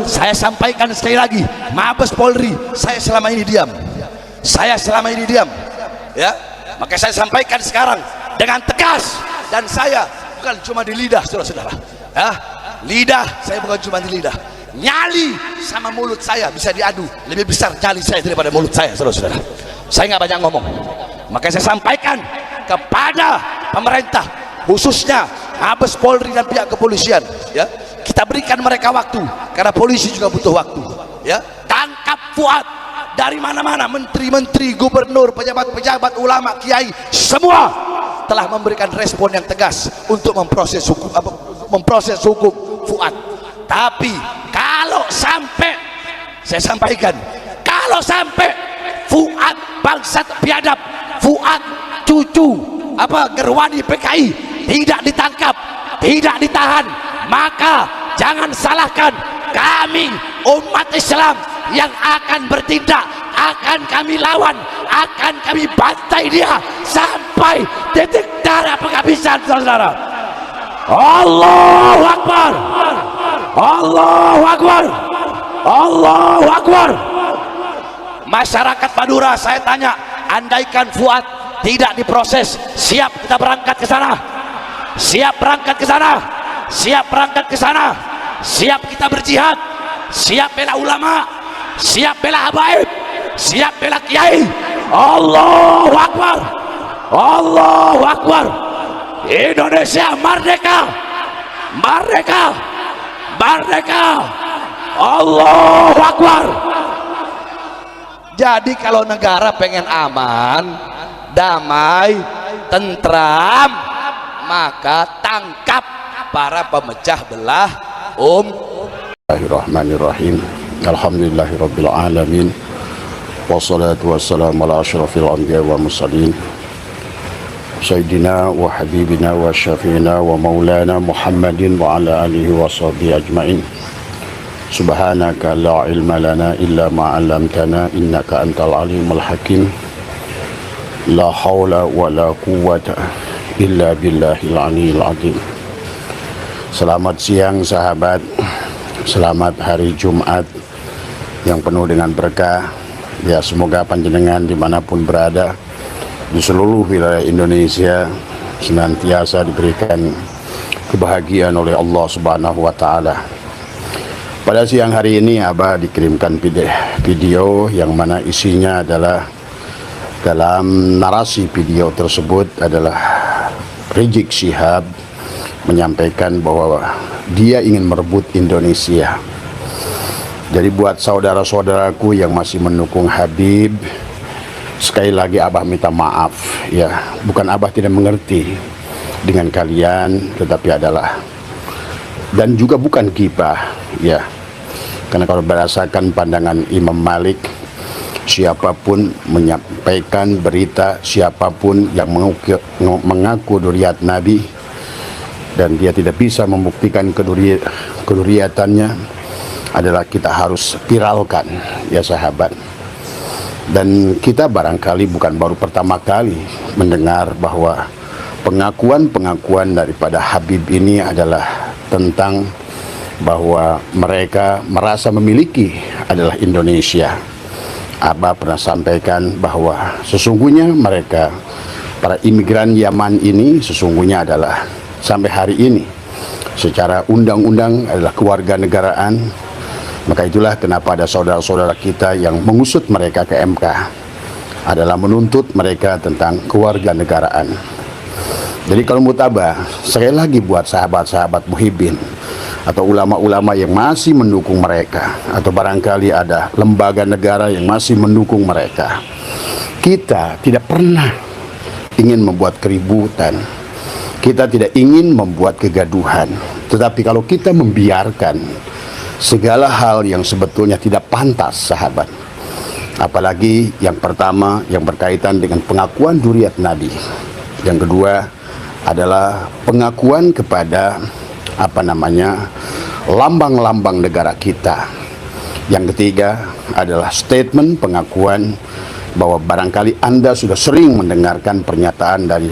Saya sampaikan sekali lagi, Mabes Polri, saya selama ini diam, ya. Maka saya sampaikan sekarang dengan tegas, dan saya bukan cuma di lidah, saudara-saudara, ya. Lidah saya bukan cuma di lidah, nyali sama mulut saya bisa diadu, lebih besar nyali saya daripada mulut saya, saudara-saudara. Saya nggak banyak ngomong. Maka saya sampaikan kepada pemerintah, khususnya Mabes Polri dan pihak kepolisian, ya, kita berikan mereka waktu, karena polisi juga butuh waktu, ya. Tangkap Fuad. Dari mana-mana, menteri-menteri, gubernur, pejabat-pejabat, ulama, kiai, semua telah memberikan respon yang tegas untuk memproses hukum Fuad. Tapi kalau sampai, saya sampaikan, kalau sampai Fuad bangsat biadab, Fuad cucu Gerwani PKI tidak ditangkap, tidak ditahan, maka jangan salahkan kami umat Islam yang akan bertindak, akan kami lawan, akan kami bantai dia sampai titik darah penghabisan, saudara. Allahu Akbar, Allahu Akbar, Allahu Akbar. Masyarakat Madura, saya tanya, andaikan Fuad tidak diproses, siap kita berangkat ke sana? Siap berangkat ke sana? Siap berangkat ke sana? Siap kita berjihad? Siap bela ulama? Siap bela habaib? Siap bela kiai? Allahu Akbar, Allahu Akbar. Indonesia merdeka, merdeka, merdeka. Allahu Akbar. Jadi kalau negara pengen aman, damai, tentram, maka tangkap para pemecah belah Bismillahirrahmanirrahim. Alhamdulillahirabbil alamin. Wassalatu wassalamu ala asyrafil anbiya wa mursalin. Sayyidina wa habibina wa syafiina wa maulana Muhammadin wa ala alihi wa sahbihi ajmain. Subhanaka la ilma lana illa ma 'allamtana innaka antal alimul hakim. La haula wa la quwwata illa billahil aliyil azim. Selamat siang sahabat. Selamat hari Jumat yang penuh dengan berkah. Ya, semoga panjenengan dimanapun berada di seluruh wilayah Indonesia senantiasa diberikan kebahagiaan oleh Allah Subhanahu wa Ta'ala. Pada siang hari ini Abah dikirimkan video yang mana isinya adalah, dalam narasi video tersebut adalah Rizik Syihab menyampaikan bahwa dia ingin merebut Indonesia. Jadi buat saudara-saudaraku yang masih mendukung Habib, sekali lagi Abah minta maaf, ya. Bukan Abah tidak mengerti dengan kalian, tetapi adalah, dan juga bukan gibah, ya. Karena kalau berdasarkan pandangan Imam Malik, siapapun menyampaikan berita, siapapun yang mengaku duriat Nabi dan dia tidak bisa membuktikan keduriatannya, adalah kita harus viralkan, ya sahabat. Dan kita barangkali bukan baru pertama kali mendengar bahwa pengakuan-pengakuan daripada Habib ini adalah tentang bahwa mereka merasa memiliki adalah Indonesia. Abah pernah sampaikan bahwa sesungguhnya mereka, para imigran Yaman ini, sesungguhnya adalah sampai hari ini secara undang-undang adalah kewarganegaraan. Maka itulah kenapa ada saudara-saudara kita yang mengusut mereka ke MK, adalah menuntut mereka tentang kewarganegaraan. Jadi kalau mutabah, sekali lagi buat sahabat-sahabat Muhibbin atau ulama-ulama yang masih mendukung mereka, atau barangkali ada lembaga negara yang masih mendukung mereka, kita tidak pernah ingin membuat keributan, kita tidak ingin membuat kegaduhan. Tetapi kalau kita membiarkan segala hal yang sebetulnya tidak pantas, sahabat, apalagi yang pertama yang berkaitan dengan pengakuan duriat Nabi, yang kedua adalah pengakuan kepada lambang-lambang negara kita, yang ketiga adalah statement pengakuan bahwa barangkali Anda sudah sering mendengarkan pernyataan dari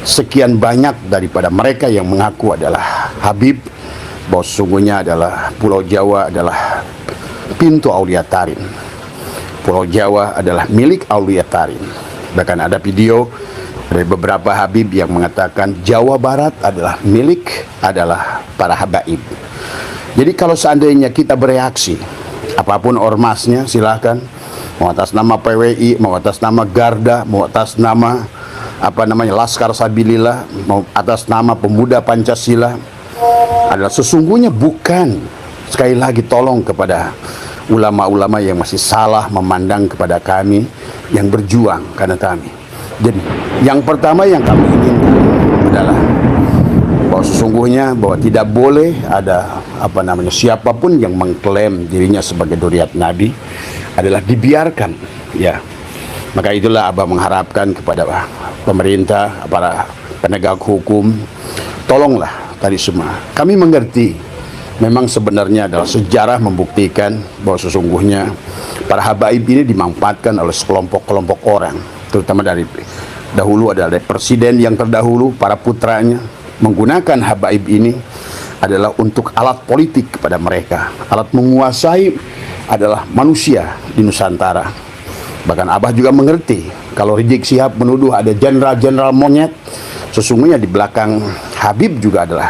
sekian banyak daripada mereka yang mengaku adalah Habib bahwa sesungguhnya adalah Pulau Jawa adalah pintu Aulia Tarin. Pulau Jawa adalah milik Aulia Tarin. Bahkan ada video dari beberapa habib yang mengatakan Jawa Barat adalah milik para habaib. Jadi kalau seandainya kita bereaksi, apapun ormasnya silahkan, mau atas nama PWI, mau atas nama Garda, mau atas nama Laskar Sabilillah, mau atas nama Pemuda Pancasila, adalah sesungguhnya bukan, sekali lagi tolong kepada ulama-ulama yang masih salah memandang kepada kami yang berjuang karena kami. Jadi yang pertama yang kami inginkan adalah bahwa sesungguhnya bahwa tidak boleh ada siapapun yang mengklaim dirinya sebagai dzurriyyat Nabi adalah dibiarkan, ya. Maka itulah Abah mengharapkan kepada pemerintah, para penegak hukum, tolonglah tadi semua. Kami mengerti memang sebenarnya adalah sejarah membuktikan bahwa sesungguhnya para habaib ini dimanfaatkan oleh sekelompok-kelompok orang, terutama dari dahulu adalah dari presiden yang terdahulu, para putranya menggunakan habaib ini adalah untuk alat politik kepada mereka, alat menguasai adalah manusia di Nusantara. Bahkan Abah juga mengerti kalau Rizik Syihab menuduh ada jenderal-jenderal monyet, sesungguhnya di belakang Habib juga adalah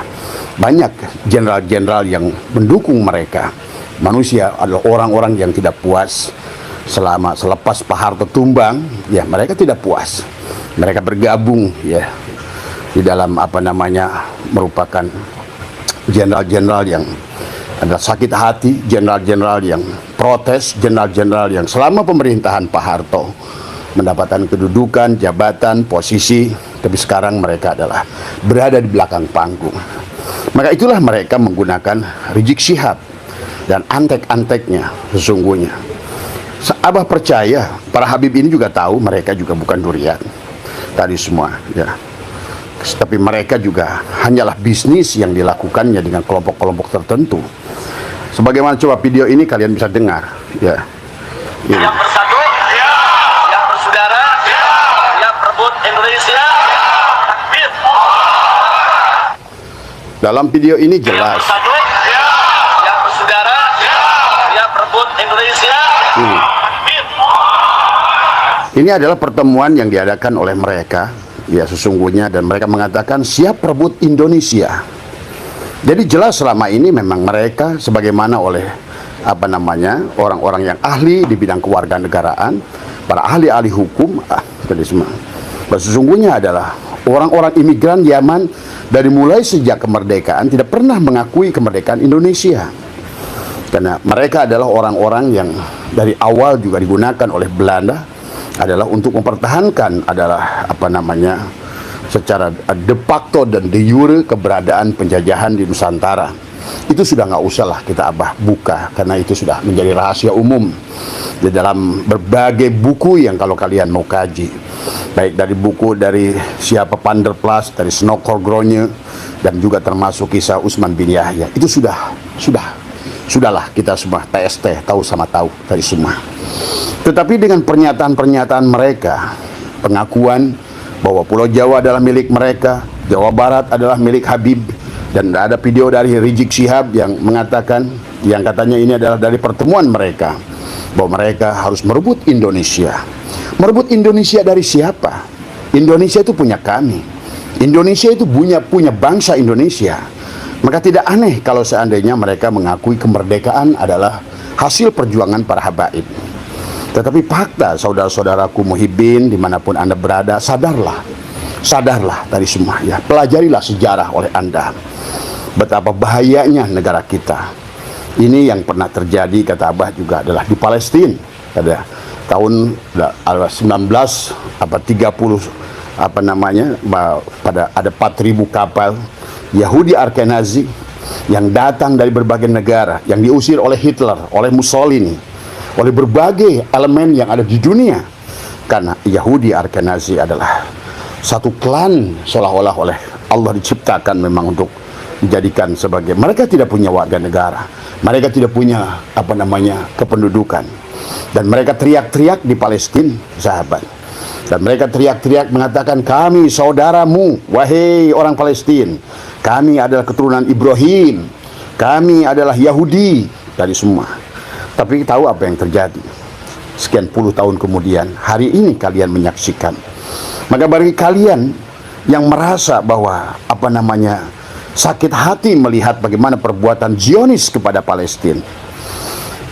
banyak jenderal-jenderal yang mendukung mereka. Manusia adalah orang-orang yang tidak puas selepas Pak Harto tumbang, ya mereka tidak puas. Mereka bergabung ya di dalam merupakan jenderal-jenderal yang ada sakit hati, jenderal-jenderal yang protes, jenderal-jenderal yang selama pemerintahan Pak Harto mendapatkan kedudukan, jabatan, posisi, tapi sekarang mereka adalah berada di belakang panggung. Maka itulah mereka menggunakan Rizik Syihab dan antek-anteknya sesungguhnya. Abah percaya para habib ini juga tahu mereka juga bukan dzurriyyat tadi semua, ya. Tapi mereka juga hanyalah bisnis yang dilakukannya dengan kelompok-kelompok tertentu. Sebagaimana coba video ini kalian bisa dengar, ya. Ini. Yang bersatu, yang bersaudara, yang berebut Indonesia, takbir. Dalam video ini jelas. Yang bersatu, yang bersaudara, yang berebut Indonesia, takbir. Ini adalah pertemuan yang diadakan oleh mereka, ya sesungguhnya, dan mereka mengatakan siap rebut Indonesia. Jadi jelas selama ini memang mereka sebagaimana oleh orang-orang yang ahli di bidang kewarganegaraan, para ahli-ahli hukum, tadi semua. Sesungguhnya adalah orang-orang imigran Yaman dari mulai sejak kemerdekaan tidak pernah mengakui kemerdekaan Indonesia. Karena mereka adalah orang-orang yang dari awal juga digunakan oleh Belanda adalah untuk mempertahankan secara de facto dan de jure keberadaan penjajahan di Nusantara. Itu sudah nggak usah lah kita buka, karena itu sudah menjadi rahasia umum di dalam berbagai buku yang kalau kalian mau kaji, baik dari buku dari siapa Panderplas, dari Snokhorgrone, dan juga termasuk kisah Utsman bin Yahya. Itu sudahlah kita semua TST tahu sama tahu dari semua. Tetapi dengan pernyataan-pernyataan mereka, pengakuan bahwa Pulau Jawa adalah milik mereka, Jawa Barat adalah milik Habib, dan ada video dari Rizik Syihab yang mengatakan, yang katanya ini adalah dari pertemuan mereka, bahwa mereka harus merebut Indonesia. Merebut Indonesia dari siapa? Indonesia itu punya kami. Indonesia itu punya bangsa Indonesia. Maka tidak aneh kalau seandainya mereka mengakui kemerdekaan adalah hasil perjuangan para habaib. Tetapi fakta, saudara-saudaraku muhibbin dimanapun Anda berada, sadarlah tadi semua, ya. Pelajarilah sejarah oleh Anda, betapa bahayanya negara kita. Ini yang pernah terjadi, kata Abah juga, adalah di Palestina pada tahun 1930, pada ada 4.000 kapal Yahudi Ashkenazi yang datang dari berbagai negara, yang diusir oleh Hitler, oleh Mussolini, oleh berbagai elemen yang ada di dunia. Karena Yahudi Ashkenazi adalah satu klan seolah-olah oleh Allah diciptakan memang untuk dijadikan sebagai, mereka tidak punya warga negara, mereka tidak punya kependudukan, dan mereka teriak-teriak di Palestina, sahabat, dan mereka teriak-teriak mengatakan, kami saudaramu, wahai orang Palestina, kami adalah keturunan Ibrahim, Kami adalah Yahudi dari semua. Tapi tahu apa yang terjadi? Sekian puluh tahun kemudian, hari ini kalian menyaksikan. Maka bagi kalian yang merasa bahwa sakit hati melihat bagaimana perbuatan Zionis kepada Palestina,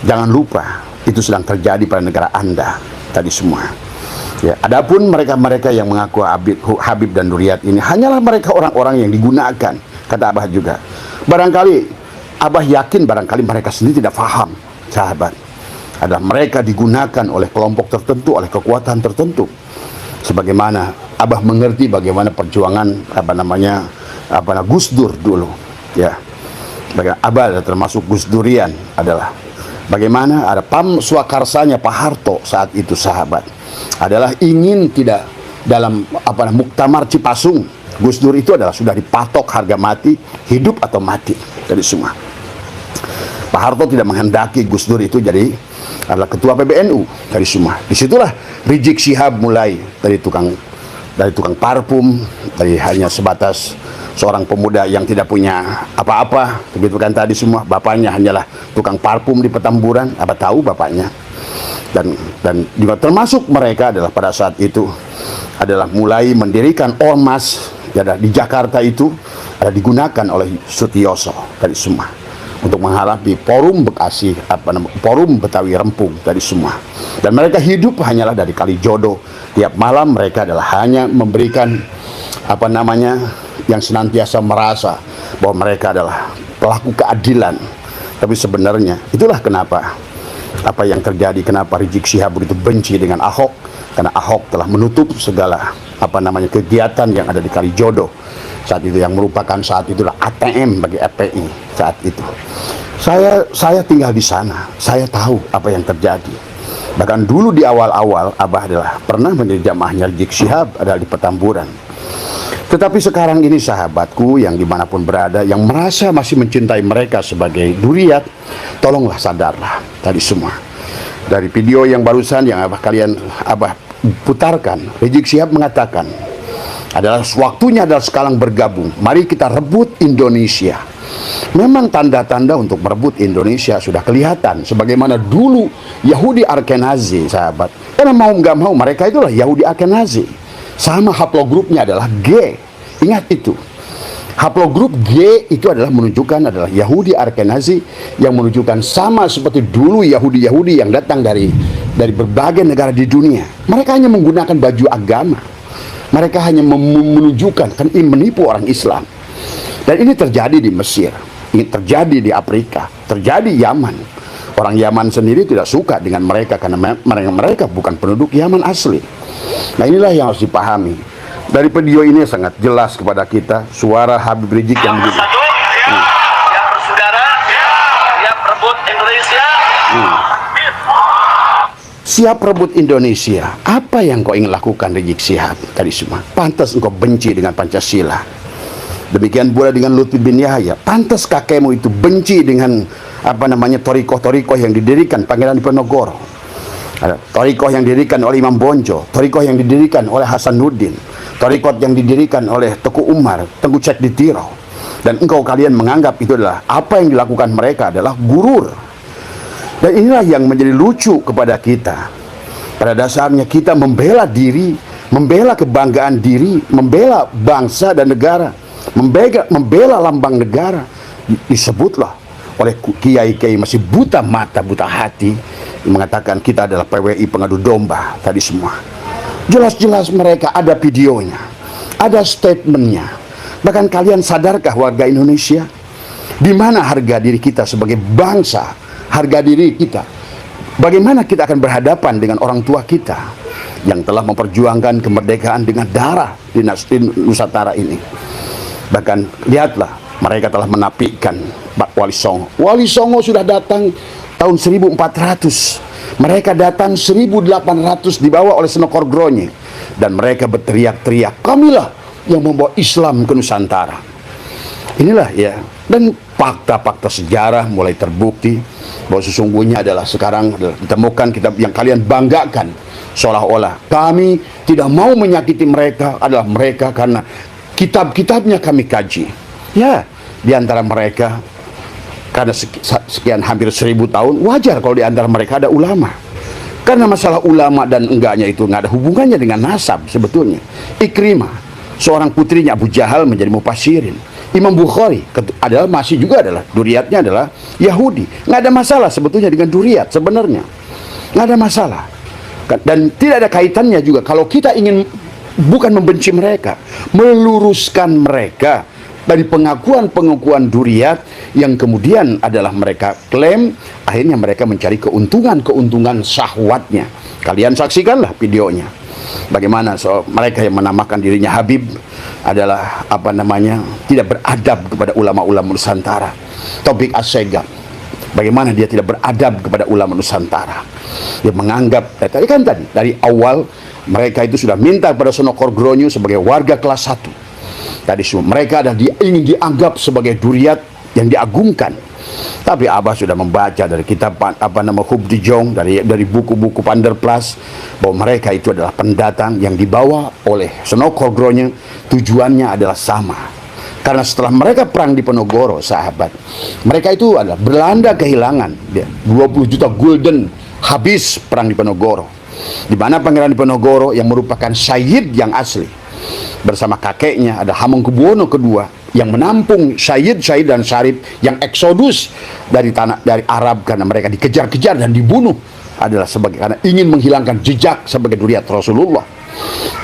jangan lupa itu sedang terjadi pada negara Anda tadi semua. Ya, adapun mereka-mereka yang mengaku Habib dan Nuriyat ini hanyalah mereka orang-orang yang digunakan, kata Abah juga. Barangkali Abah yakin barangkali mereka sendiri tidak faham, sahabat. Adalah mereka digunakan oleh kelompok tertentu, oleh kekuatan tertentu. Sebagaimana Abah mengerti bagaimana perjuangan Gus Dur dulu, ya. Abah adalah termasuk Gus Durian adalah bagaimana ada Pam Swakarsanya Pak Harto saat itu, sahabat, adalah ingin tidak dalam muktamar Cipasung. Gus Dur itu adalah sudah dipatok harga mati, hidup atau mati dari semua. Pak Harto tidak menghendaki Gus Dur itu jadi adalah ketua PBNU dari semua. Disitulah Rizik Syihab mulai dari tukang parfum, dari hanya sebatas seorang pemuda yang tidak punya apa-apa, begitu kan tadi semua. Bapaknya hanyalah tukang parfum di Petamburan, apa tahu bapaknya. Dan juga termasuk mereka adalah pada saat itu adalah mulai mendirikan ormas ya, di Jakarta itu ada digunakan oleh Sutioso dari semua untuk menghadapi forum Bekasi, forum Betawi Rempung dari semua. Dan mereka hidup hanyalah dari Kalijodo. Tiap malam mereka adalah hanya memberikan yang senantiasa merasa bahwa mereka adalah pelaku keadilan. Tapi sebenarnya itulah kenapa apa yang terjadi, kenapa Rizik Syihab begitu benci dengan Ahok, karena Ahok telah menutup segala kegiatan yang ada di Kalijodo saat itu, yang merupakan saat itulah ATM bagi FPI saat itu. Saya tinggal di sana, saya tahu apa yang terjadi. Bahkan dulu di awal-awal Abah adalah pernah menjadi jamaahnya Rizik Syihab adalah di Petamburan. Tetapi sekarang ini sahabatku yang dimanapun berada, yang merasa masih mencintai mereka sebagai Nuriyat, tolonglah sadarlah tadi semua. Dari video yang barusan yang Abah putarkan, Rizik Syihab mengatakan adalah waktunya adalah sekarang bergabung. Mari kita rebut Indonesia. Memang tanda-tanda untuk merebut Indonesia sudah kelihatan. Sebagaimana dulu Yahudi Ashkenazi, sahabat. Karena mau nggak mau mereka itulah Yahudi Ashkenazi. Sama haplogrupnya adalah G. Ingat itu. Haplogrup G itu adalah menunjukkan adalah Yahudi Ashkenazi yang menunjukkan sama seperti dulu Yahudi-Yahudi yang datang dari berbagai negara di dunia. Mereka hanya menggunakan baju agama. Mereka hanya menunjukkan, kan menipu orang Islam. Dan ini terjadi di Mesir, ini terjadi di Afrika, terjadi Yaman. Orang Yaman sendiri tidak suka dengan mereka karena mereka bukan penduduk Yaman asli. Nah, inilah yang harus dipahami. Dari video ini sangat jelas kepada kita suara Habib Rizik yang begini. Siap bersaudara, siap rebut Indonesia. Siap rebut Indonesia. Apa yang kau ingin lakukan, Rizik Syihab tadi semua? Pantas engkau benci dengan Pancasila. Demikian pula dengan Lutfi bin Yahya. Pantas kakekmu itu benci dengan torikoh-torikoh yang didirikan Pangeran Diponegoro. Ada torikoh yang didirikan oleh Imam Bonjol, torikoh yang didirikan oleh Hasanuddin, torikoh yang didirikan oleh Teguh Umar, Tengku Cek di Tiro. Dan kalian menganggap itu adalah apa yang dilakukan mereka adalah gurur. Dan inilah yang menjadi lucu kepada kita. Pada dasarnya kita membela diri, membela kebanggaan diri, membela bangsa dan negara, membela lambang negara, disebutlah oleh kiai-kiai masih buta mata, buta hati, mengatakan kita adalah PWI pengadu domba tadi semua. Jelas-jelas mereka ada videonya, ada statementnya. Bahkan kalian sadarkah warga Indonesia, di mana harga diri kita sebagai bangsa, harga diri kita, bagaimana kita akan berhadapan dengan orang tua kita yang telah memperjuangkan kemerdekaan dengan darah di Nusantara ini. Bahkan lihatlah, mereka telah menapikan Wali Songo. Wali Songo sudah datang tahun 1400. Mereka datang 1800 dibawa oleh Senokor Gronye. Dan mereka berteriak-teriak, kamilah yang membawa Islam ke Nusantara. Inilah ya. Dan fakta-fakta sejarah mulai terbukti bahwa sesungguhnya adalah sekarang ditemukan kitab yang kalian banggakan. Seolah-olah kami tidak mau menyakiti mereka, adalah mereka karena kitab-kitabnya kami kaji. Ya, di antara mereka karena sekian hampir 1000 tahun, wajar kalau di antara mereka ada ulama. Karena masalah ulama dan enggaknya itu nggak ada hubungannya dengan nasab sebetulnya. Ikrimah, seorang putrinya Abu Jahal menjadi mufassirin. Imam Bukhari adalah masih juga adalah duriatnya adalah Yahudi. Nggak ada masalah sebetulnya dengan duriat sebenarnya. Nggak ada masalah. Dan tidak ada kaitannya juga kalau kita ingin bukan membenci mereka, meluruskan mereka dari pengakuan-pengakuan duriat yang kemudian adalah mereka klaim, akhirnya mereka mencari keuntungan syahwatnya. Kalian saksikanlah videonya. Bagaimana mereka yang menamakan dirinya Habib adalah tidak beradab kepada ulama-ulama Nusantara. Taufik Assegaf, bagaimana dia tidak beradab kepada ulama Nusantara. Dia menganggap, kan tadi dari awal mereka itu sudah minta pada Sunan Kordronyo sebagai warga kelas 1. Tadi semua mereka ingin dianggap sebagai duriat yang diagungkan. Tapi Abah sudah membaca dari kitab Hubdi Jong, dari buku-buku Panderplas, bahwa mereka itu adalah pendatang yang dibawa oleh Sunan Kordronyo. Tujuannya adalah sama. Karena setelah mereka perang di Penogoro, sahabat, mereka itu adalah Belanda kehilangan 20 juta gulden habis perang di Penogoro. Di mana Pangeran Diponegoro yang merupakan syahid yang asli bersama kakeknya ada Hamengkubuwono II yang menampung syahid-syahid dan syarif yang eksodus dari Arab karena mereka dikejar-kejar dan dibunuh adalah karena ingin menghilangkan jejak sebagai duriat Rasulullah.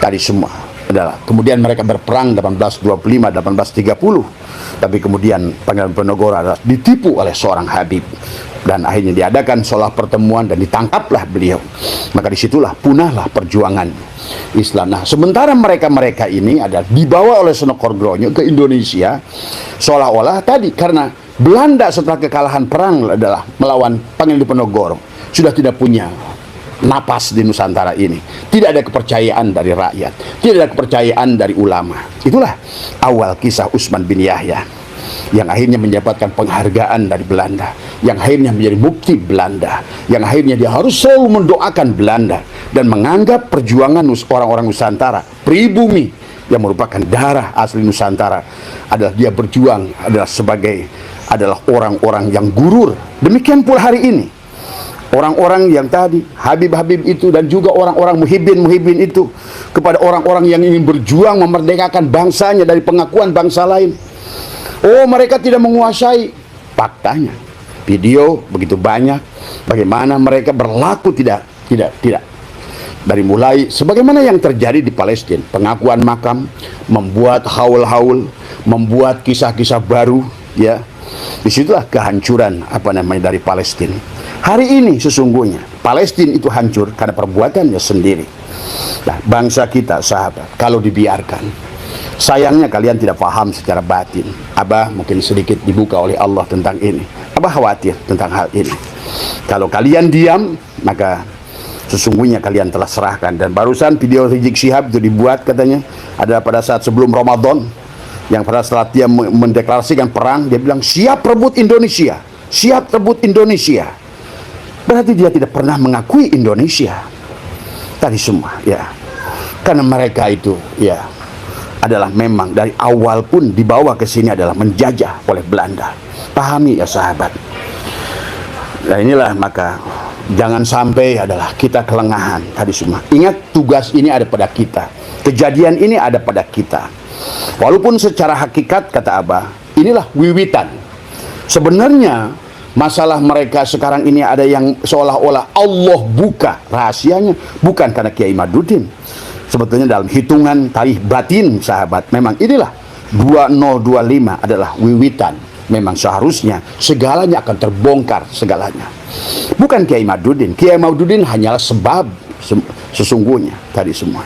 Tadi semua adalah kemudian mereka berperang 1825 1830, tapi kemudian Pangeran Diponegoro adalah ditipu oleh seorang Habib dan akhirnya diadakan sholah pertemuan dan ditangkaplah beliau. Maka disitulah punahlah perjuangan Islam. Nah, sementara mereka ini adalah dibawa oleh Sunan Kordronyo ke Indonesia seolah-olah tadi karena Belanda setelah kekalahan perang adalah melawan Pangeran Diponegoro sudah tidak punya napas di Nusantara ini. Tidak ada kepercayaan dari rakyat, tidak ada kepercayaan dari ulama. Itulah awal kisah Utsman bin Yahya yang akhirnya mendapatkan penghargaan dari Belanda, yang akhirnya menjadi bukti Belanda, yang akhirnya dia harus selalu mendoakan Belanda dan menganggap perjuangan orang-orang Nusantara, pribumi yang merupakan darah asli Nusantara adalah dia berjuang adalah orang-orang yang gurur. Demikian pula hari ini orang-orang yang tadi Habib-Habib itu dan juga orang-orang muhibbin itu kepada orang-orang yang ingin berjuang memerdekakan bangsanya dari pengakuan bangsa lain. Oh, mereka tidak menguasai. Faktanya video begitu banyak bagaimana mereka berlaku tidak. Dari mulai sebagaimana yang terjadi di Palestina, pengakuan makam, membuat haul-haul, membuat kisah-kisah baru, ya. Disitulah kehancuran dari Palestina. Hari ini sesungguhnya Palestina itu hancur karena perbuatannya sendiri. Nah, bangsa kita, sahabat, kalau dibiarkan, sayangnya kalian tidak paham secara batin. Abah mungkin sedikit dibuka oleh Allah tentang ini. Abah khawatir tentang hal ini. Kalau kalian diam, maka sesungguhnya kalian telah serahkan. Dan barusan video Rizik Syihab itu dibuat katanya adalah pada saat sebelum Ramadan, yang pada saat dia mendeklarasikan perang, dia bilang siap rebut Indonesia, siap rebut Indonesia. Berarti dia tidak pernah mengakui Indonesia. Tadi semua, ya. Karena mereka itu, ya, adalah memang dari awal pun dibawa ke sini adalah menjajah oleh Belanda. Pahami ya sahabat. Nah inilah maka jangan sampai adalah kita kelengahan tadi semua. Ingat tugas ini ada pada kita. Kejadian ini ada pada kita. Walaupun secara hakikat kata Abah, inilah wiwitan. Sebenarnya masalah mereka sekarang ini ada yang seolah-olah Allah buka rahasianya bukan karena Kiai Madudin. Sebetulnya dalam hitungan tarikh batin sahabat, memang inilah 2025 adalah wiwitan. Memang seharusnya segalanya akan terbongkar segalanya. Bukan Kiai Madudin. Kiai Madudin hanyalah sebab sesungguhnya tadi semua.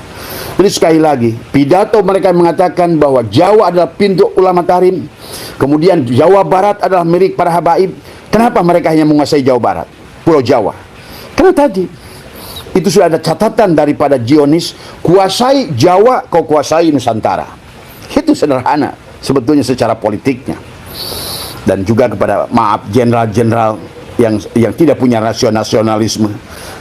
Jadi sekali lagi, pidato mereka mengatakan bahwa Jawa adalah pintu ulama tarim. Kemudian Jawa Barat adalah milik para habaib. Kenapa mereka hanya menguasai Jawa Barat? Pulau Jawa. Karena tadi itu sudah ada catatan daripada Zionis, kuasai Jawa, kau kuasai Nusantara. Itu sederhana sebetulnya secara politiknya. Dan juga kepada jenderal-jenderal yang tidak punya nasionalisme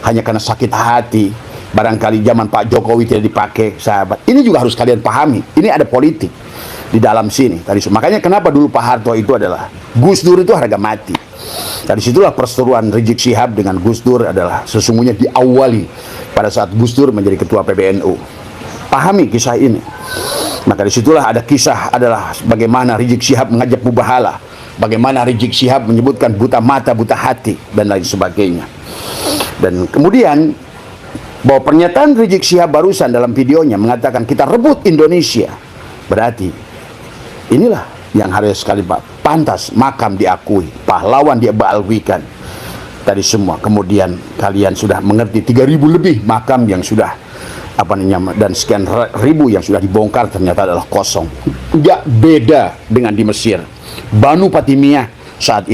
hanya karena sakit hati. Barangkali zaman Pak Jokowi tidak dipakai, sahabat. Ini juga harus kalian pahami. Ini ada politik. di dalam sini. Makanya kenapa dulu Pak Harto itu adalah Gus Dur itu harga mati. Dari situlah perseteruan Rizik Syihab dengan Gus Dur adalah sesungguhnya diawali pada saat Gus Dur menjadi ketua PBNU. Pahami kisah ini. Maka disitulah ada kisah adalah bagaimana Rizik Syihab mengajak mubahalah, bagaimana Rizik Syihab menyebutkan buta mata, buta hati, dan lain sebagainya. Dan kemudian bahwa pernyataan Rizik Syihab barusan dalam videonya mengatakan kita rebut Indonesia, berarti inilah yang harus sekali pantas makam diakui, pahlawan dia baalwikan tadi semua. Kemudian kalian sudah mengerti 3.000 lebih makam yang sudah dan sekian ribu yang sudah dibongkar ternyata adalah kosong. Tidak beda dengan di Mesir. Banu Fatimiyah saat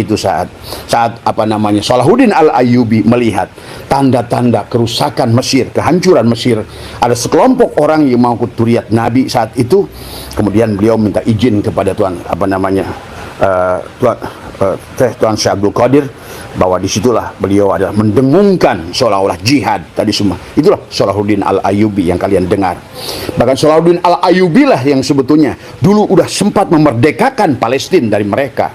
Salahuddin Al-Ayyubi melihat tanda-tanda kerusakan Mesir, kehancuran Mesir, ada sekelompok orang yang mau turiat Nabi saat itu, kemudian beliau minta izin kepada Tuan Syekh Abdul Qadir, bahwa disitulah beliau adalah mendengungkan seolah-olah jihad tadi semua. Itulah Salahuddin Al-Ayyubi yang kalian dengar. Bahkan Salahuddin Al-Ayyubi lah yang sebetulnya dulu udah sempat memerdekakan Palestina dari mereka.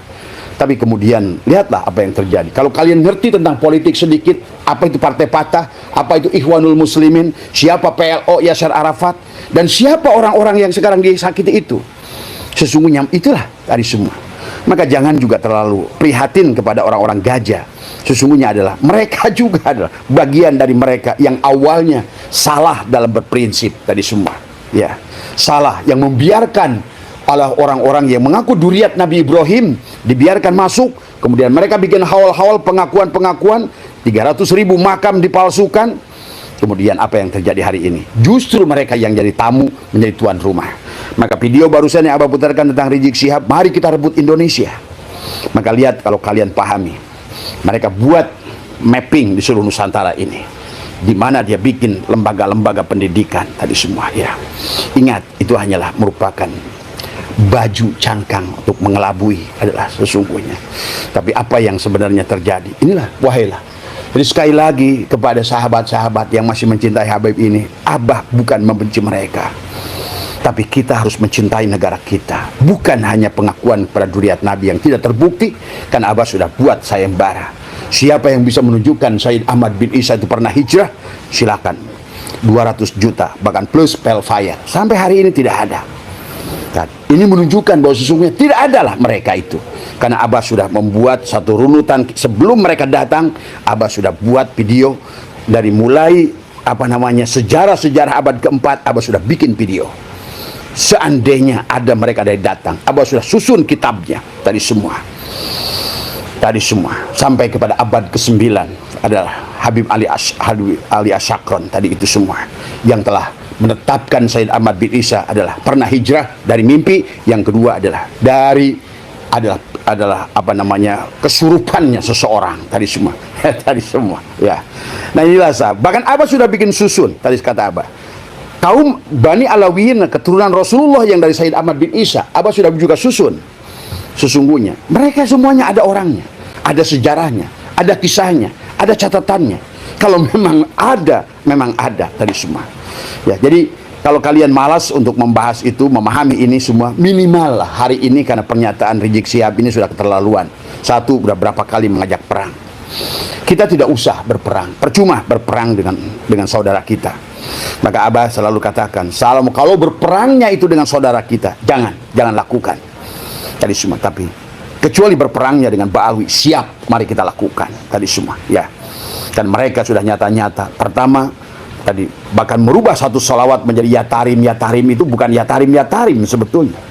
Tapi kemudian lihatlah apa yang terjadi. Kalau kalian ngerti tentang politik sedikit, apa itu Partai Fatah, apa itu Ikhwanul Muslimin, siapa PLO Yasser Arafat, dan siapa orang-orang yang sekarang disakiti itu, sesungguhnya itulah tadi semua. Maka jangan juga terlalu prihatin kepada orang-orang gajah. Sesungguhnya adalah mereka juga adalah bagian dari mereka yang awalnya salah dalam berprinsip tadi semua. Ya, salah yang membiarkan oleh orang-orang yang mengaku duriat Nabi Ibrahim dibiarkan masuk, kemudian mereka bikin haul-haul pengakuan-pengakuan, 300.000 makam dipalsukan. Kemudian apa yang terjadi hari ini? Justru mereka yang jadi tamu menjadi tuan rumah. Maka video barusan yang Abah putarkan tentang Rizik Syihab, mari kita rebut Indonesia. Maka lihat kalau kalian pahami, mereka buat mapping di seluruh Nusantara ini, di mana dia bikin lembaga-lembaga pendidikan tadi semua. Ya, ingat itu hanyalah merupakan baju cangkang untuk mengelabui adalah sesungguhnya. Tapi apa yang sebenarnya terjadi? Inilah wahailah. Jadi sekali lagi kepada sahabat-sahabat yang masih mencintai Habib ini, Abah bukan membenci mereka, tapi kita harus mencintai negara kita. Bukan hanya pengakuan kepada duriat Nabi yang tidak terbukti, kan Abah sudah buat sayembara. Siapa yang bisa menunjukkan Said Ahmad bin Isa itu pernah hijrah, silakan. 200 juta, bahkan plus pelfire. Sampai hari ini tidak ada. Dan ini menunjukkan bahwa sesungguhnya tidak adalah mereka itu. Karena Abah sudah membuat satu runutan sebelum mereka datang. Abah sudah buat video dari mulai sejarah-sejarah abad keempat. Abah sudah bikin video. Seandainya ada mereka dari datang, Abah sudah susun kitabnya tadi semua sampai kepada abad ke-9 adalah Habib Ali Asyakron tadi itu semua yang telah menetapkan Said Ahmad bin Isa adalah pernah hijrah dari mimpi. Yang kedua adalah kesurupannya seseorang tadi semua. Tadi semua ya. Nah inilah sah. Bahkan Abah sudah bikin susun tadi kata Abah. Kaum Bani Alawiyin keturunan Rasulullah yang dari Said Ahmad bin Isa, Abah sudah juga susun. Sesungguhnya mereka semuanya ada orangnya, ada sejarahnya, ada kisahnya, ada catatannya. Kalau memang ada tadi semua. Ya, jadi kalau kalian malas untuk membahas itu, memahami ini semua, minimal lah hari ini karena pernyataan Rizik Syihab ini sudah keterlaluan. Satu, udah berapa kali mengajak perang. Kita tidak usah berperang, percuma berperang dengan saudara kita. Maka Abah selalu katakan, kalau berperangnya itu dengan saudara kita, jangan lakukan. Tadi semua, tapi kecuali berperangnya dengan Ba'alwi, siap, mari kita lakukan. Tadi semua, ya. Dan mereka sudah nyata-nyata. Pertama, tadi bahkan merubah satu salawat menjadi Yatarim itu bukan Yatarim sebetulnya.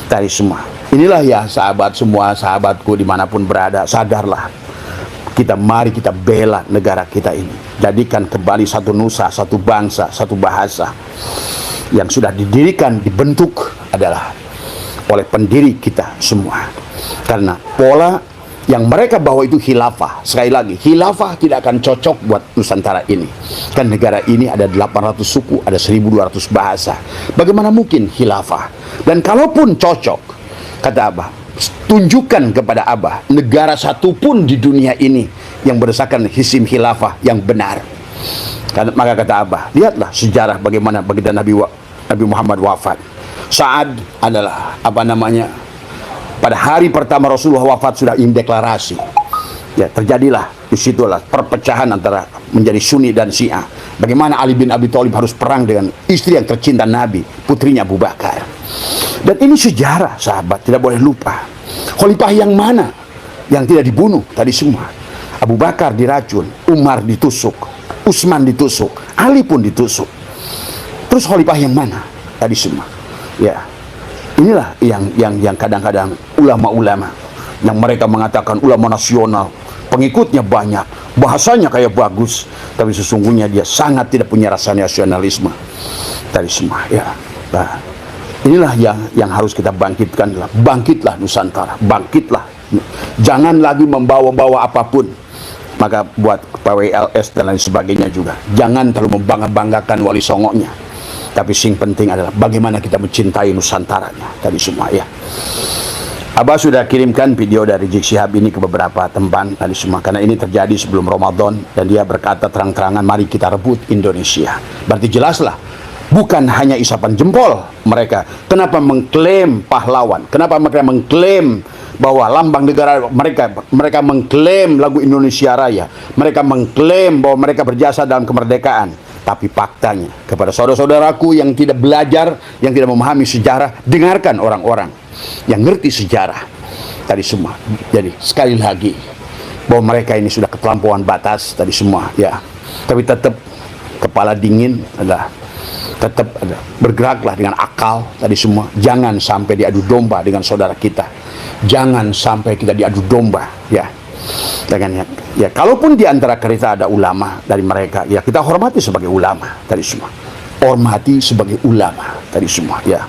Tadi semua. Inilah ya sahabat semua, sahabatku dimanapun berada, sadarlah. Mari kita bela negara kita ini. Jadikan kembali satu nusa, satu bangsa, satu bahasa yang sudah didirikan, dibentuk adalah oleh pendiri kita semua. Karena pola yang mereka bawa itu khilafah. Sekali lagi, khilafah tidak akan cocok buat Nusantara ini. Kan negara ini ada 800 suku, ada 1200 bahasa. Bagaimana mungkin khilafah? Dan kalaupun cocok, kata Abah, tunjukkan kepada Abah negara satupun di dunia ini yang berdasarkan sistem khilafah yang benar. Maka kata Abah, lihatlah sejarah bagaimana Nabi Muhammad wafat. Sa'ad adalah apa namanya, pada hari pertama Rasulullah wafat sudah ingin deklarasi. Ya, terjadilah disitulah perpecahan antara menjadi Sunni dan Syiah. Bagaimana Ali bin Abi Thalib harus perang dengan istri yang tercinta Nabi, putrinya Abu Bakar. Dan ini sejarah, sahabat, tidak boleh lupa. Khalifah yang mana yang tidak dibunuh tadi semua? Abu Bakar diracun, Umar ditusuk, Utsman ditusuk, Ali pun ditusuk. Terus khalifah yang mana tadi semua? Ya, inilah yang kadang-kadang ulama-ulama yang mereka mengatakan ulama nasional, pengikutnya banyak, bahasanya kayak bagus, tapi sesungguhnya dia sangat tidak punya rasa nasionalisme tadi semua. Ya, nah, inilah yang harus kita bangkitkan. Bangkitlah Nusantara, bangkitlah, jangan lagi membawa-bawa apapun. Maka buat PWLS dan lain sebagainya juga, jangan terlalu membangga-banggakan Wali Songonya, tapi sing penting adalah bagaimana kita mencintai Nusantaranya tadi semua. Ya, Abah sudah kirimkan video dari Rizik Syihab ini ke beberapa teman tadi semua, karena ini terjadi sebelum Ramadan dan dia berkata terang-terangan, mari kita rebut Indonesia. Berarti jelaslah, bukan hanya isapan jempol mereka. Kenapa mengklaim pahlawan? Kenapa mereka mengklaim bahwa lambang negara mereka mengklaim lagu Indonesia Raya, mereka mengklaim bahwa mereka berjasa dalam kemerdekaan? Tapi faktanya, kepada saudara-saudaraku yang tidak belajar, yang tidak memahami sejarah, dengarkan orang-orang yang ngerti sejarah tadi semua. Jadi sekali lagi, bahwa mereka ini sudah keterlampauan batas tadi semua. Ya, tapi tetap kepala dingin adalah tetap ada, bergeraklah dengan akal tadi semua. Jangan sampai diadu domba dengan saudara kita, jangan sampai kita diadu domba. Ya, dengan ya, kalaupun di antara kita ada ulama dari mereka, ya kita hormati sebagai ulama tadi semua, hormati sebagai ulama tadi semua. Ya,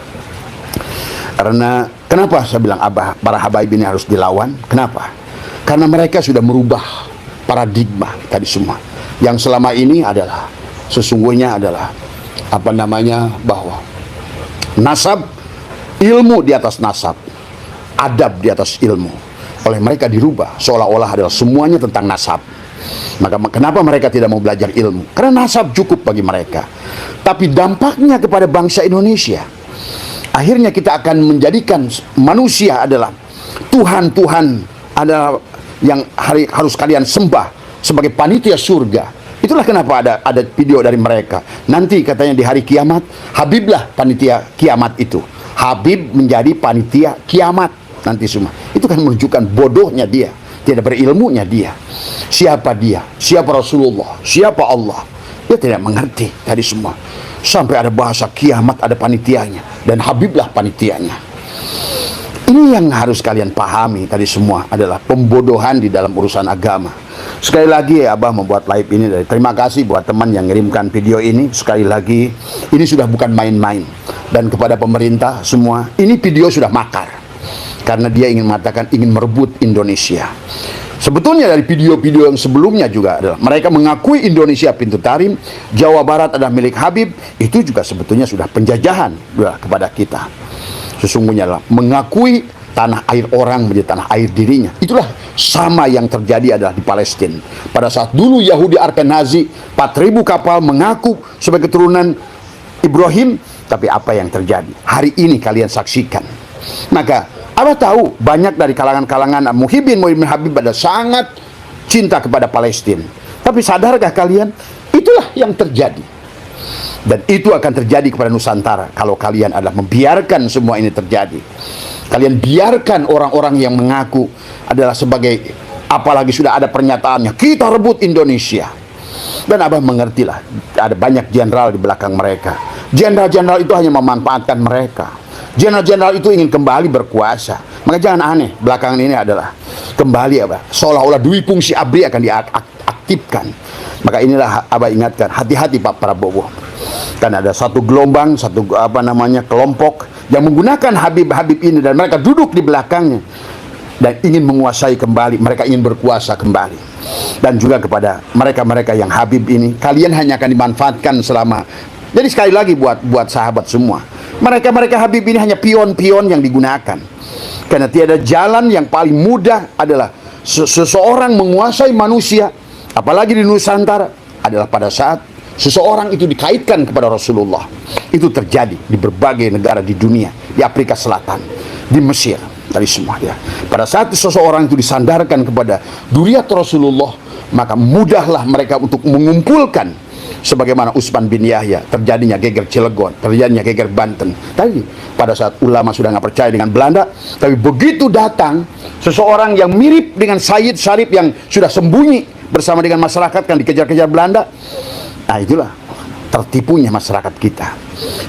karena kenapa saya bilang Abah, para habaib ini harus dilawan? Kenapa? Karena mereka sudah merubah paradigma tadi semua, yang selama ini adalah sesungguhnya adalah apa namanya, bahwa nasab, ilmu di atas nasab, adab di atas ilmu, oleh mereka dirubah seolah-olah adalah semuanya tentang nasab. Maka kenapa mereka tidak mau belajar ilmu? Karena nasab cukup bagi mereka. Tapi dampaknya kepada bangsa Indonesia, akhirnya kita akan menjadikan manusia adalah Tuhan-Tuhan, adalah yang harus kalian sembah sebagai panitia surga. Itulah kenapa ada video dari mereka. Nanti katanya di hari kiamat, Habiblah panitia kiamat itu. Habib menjadi panitia kiamat nanti semua. Itu kan menunjukkan bodohnya dia, tidak berilmunya dia. Siapa dia? Siapa Rasulullah? Siapa Allah? Dia tidak mengerti tadi semua. Sampai ada bahasa kiamat ada panitianya, dan Habiblah panitianya. Ini yang harus kalian pahami tadi semua, adalah pembodohan di dalam urusan agama. Sekali lagi ya, Abah membuat live ini dari terima kasih buat teman yang mengirimkan video ini. Sekali lagi, ini sudah bukan main-main. Dan kepada pemerintah semua, ini video sudah makar, karena dia ingin mengatakan ingin merebut Indonesia. Sebetulnya dari video-video yang sebelumnya juga adalah mereka mengakui Indonesia pintu tarim, Jawa Barat adalah milik Habib. Itu juga sebetulnya sudah penjajahan kepada kita. Sesungguhnya adalah mengakui tanah air orang menjadi tanah air dirinya. Itulah sama yang terjadi adalah di Palestina. Pada saat dulu Yahudi Ashkenazi 4.000 kapal mengaku sebagai keturunan Ibrahim, tapi apa yang terjadi? Hari ini kalian saksikan. Maka Abah tahu banyak dari kalangan-kalangan Muhibbin Habib pada sangat cinta kepada Palestina. Tapi sadarkah kalian? Itulah yang terjadi. Dan itu akan terjadi kepada Nusantara kalau kalian adalah membiarkan semua ini terjadi. Kalian biarkan orang-orang yang mengaku adalah sebagai, apalagi sudah ada pernyataannya, kita rebut Indonesia. Dan Abah mengertilah, ada banyak jenderal di belakang mereka. Jenderal-jenderal itu hanya memanfaatkan mereka. Jenderal-jenderal itu ingin kembali berkuasa. Maka jangan aneh, belakangan ini adalah kembali Abah, seolah-olah dui fungsi ABRI akan diaktifkan. Maka inilah Abah ingatkan, hati-hati Pak Prabowo. Kan ada satu gelombang, satu kelompok yang menggunakan Habib-Habib ini, dan mereka duduk di belakangnya dan ingin menguasai kembali, mereka ingin berkuasa kembali. Dan juga kepada mereka-mereka yang Habib ini, kalian hanya akan dimanfaatkan selama. Jadi sekali lagi buat sahabat semua, mereka Habib ini hanya pion-pion yang digunakan. Karena tiada jalan yang paling mudah adalah seseorang menguasai manusia, apalagi di Nusantara, adalah pada saat seseorang itu dikaitkan kepada Rasulullah. Itu terjadi di berbagai negara di dunia, di Afrika Selatan, di Mesir, tadi semua ya. Pada saat seseorang itu disandarkan kepada duriat Rasulullah, maka mudahlah mereka untuk mengumpulkan, sebagaimana Utsman bin Yahya, terjadinya geger Cilegon, terjadinya geger Banten. Tadi pada saat ulama sudah nggak percaya dengan Belanda, tapi begitu datang seseorang yang mirip dengan Sayyid Syarif yang sudah sembunyi bersama dengan masyarakat kan dikejar-kejar Belanda. Nah, itulah tertipunya masyarakat kita,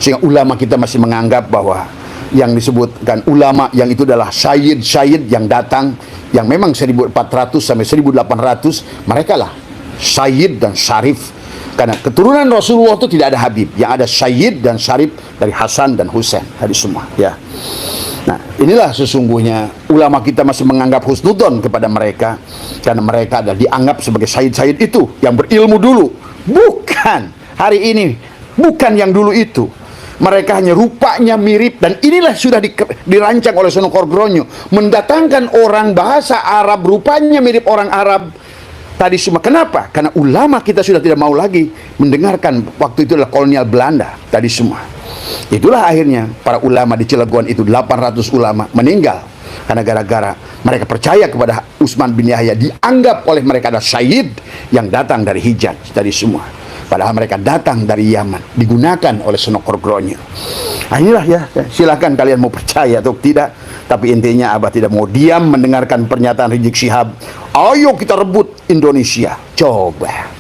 sehingga ulama kita masih menganggap bahwa yang disebutkan ulama yang itu adalah syahid yang datang, yang memang 1400 sampai 1800 mereka lah syahid dan syarif, karena keturunan Rasulullah itu tidak ada Habib, yang ada syahid dan syarif dari Hasan dan Husain tadi semua ya. Nah, inilah sesungguhnya ulama kita masih menganggap husnudon kepada mereka, karena mereka adalah dianggap sebagai syahid itu yang berilmu dulu. Bukan hari ini, bukan yang dulu itu. Mereka hanya rupanya mirip, dan inilah sudah dirancang oleh Sunan Kordronyo, mendatangkan orang bahasa Arab rupanya mirip orang Arab tadi semua. Kenapa? Karena ulama kita sudah tidak mau lagi mendengarkan, waktu itu adalah kolonial Belanda tadi semua. Itulah akhirnya para ulama di Cilegon itu 800 ulama meninggal karena gara-gara mereka percaya kepada Utsman bin Yahya, dianggap oleh mereka adalah syahid yang datang dari Hijaz tadi semua. Padahal mereka datang dari Yaman, digunakan oleh Sunan Kordronyo. Nah, inilah ya, silakan kalian mau percaya atau tidak, tapi intinya Abah tidak mau diam mendengarkan pernyataan Rizik Syihab. Ayo kita rebut Indonesia. Coba.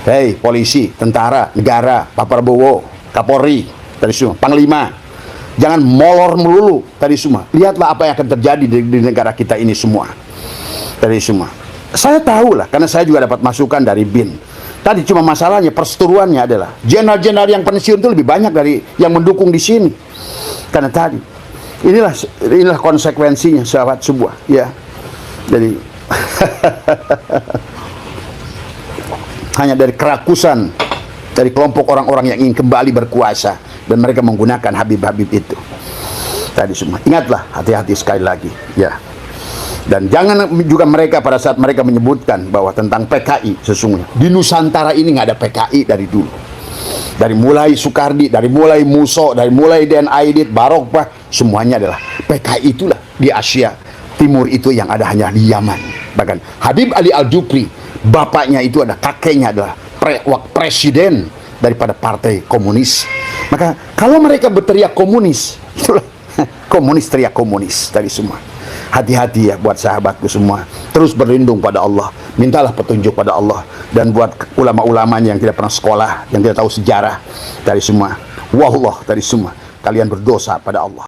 Hei polisi, tentara, negara, Pak Prabowo, Kapolri, tadi semua, Panglima, jangan molor melulu tadi semua. Lihatlah apa yang akan terjadi di negara kita ini semua. Tadi semua. Saya tahu lah, karena saya juga dapat masukan dari BIN. Tadi cuma masalahnya, perseteruannya adalah jenderal-jenderal yang pensiun itu lebih banyak dari yang mendukung di sini. Karena tadi inilah konsekuensinya sahabat sebuah ya. Jadi hanya dari kerakusan dari kelompok orang-orang yang ingin kembali berkuasa, dan mereka menggunakan Habib-Habib itu tadi semua. Ingatlah, hati-hati sekali lagi ya. Dan jangan juga mereka pada saat mereka menyebutkan bahwa tentang PKI, sesungguhnya di Nusantara ini nggak ada PKI dari dulu. Dari mulai Soekardi, dari mulai Muso, dari mulai Den Aidit, Barokbah, semuanya adalah PKI. Itulah di Asia Timur itu yang ada hanya di Yaman. Bahkan Habib Ali Al-Jupri, bapaknya itu ada, kakeknya adalah presiden daripada partai komunis. Maka kalau mereka berteriak komunis, itulah komunis teriak komunis tadi semua. Hati-hati ya buat sahabatku semua. Terus berlindung pada Allah, mintalah petunjuk pada Allah. Dan buat ulama-ulamanya yang tidak pernah sekolah, yang tidak tahu sejarah dari semua, wallah dari semua, kalian berdosa pada Allah.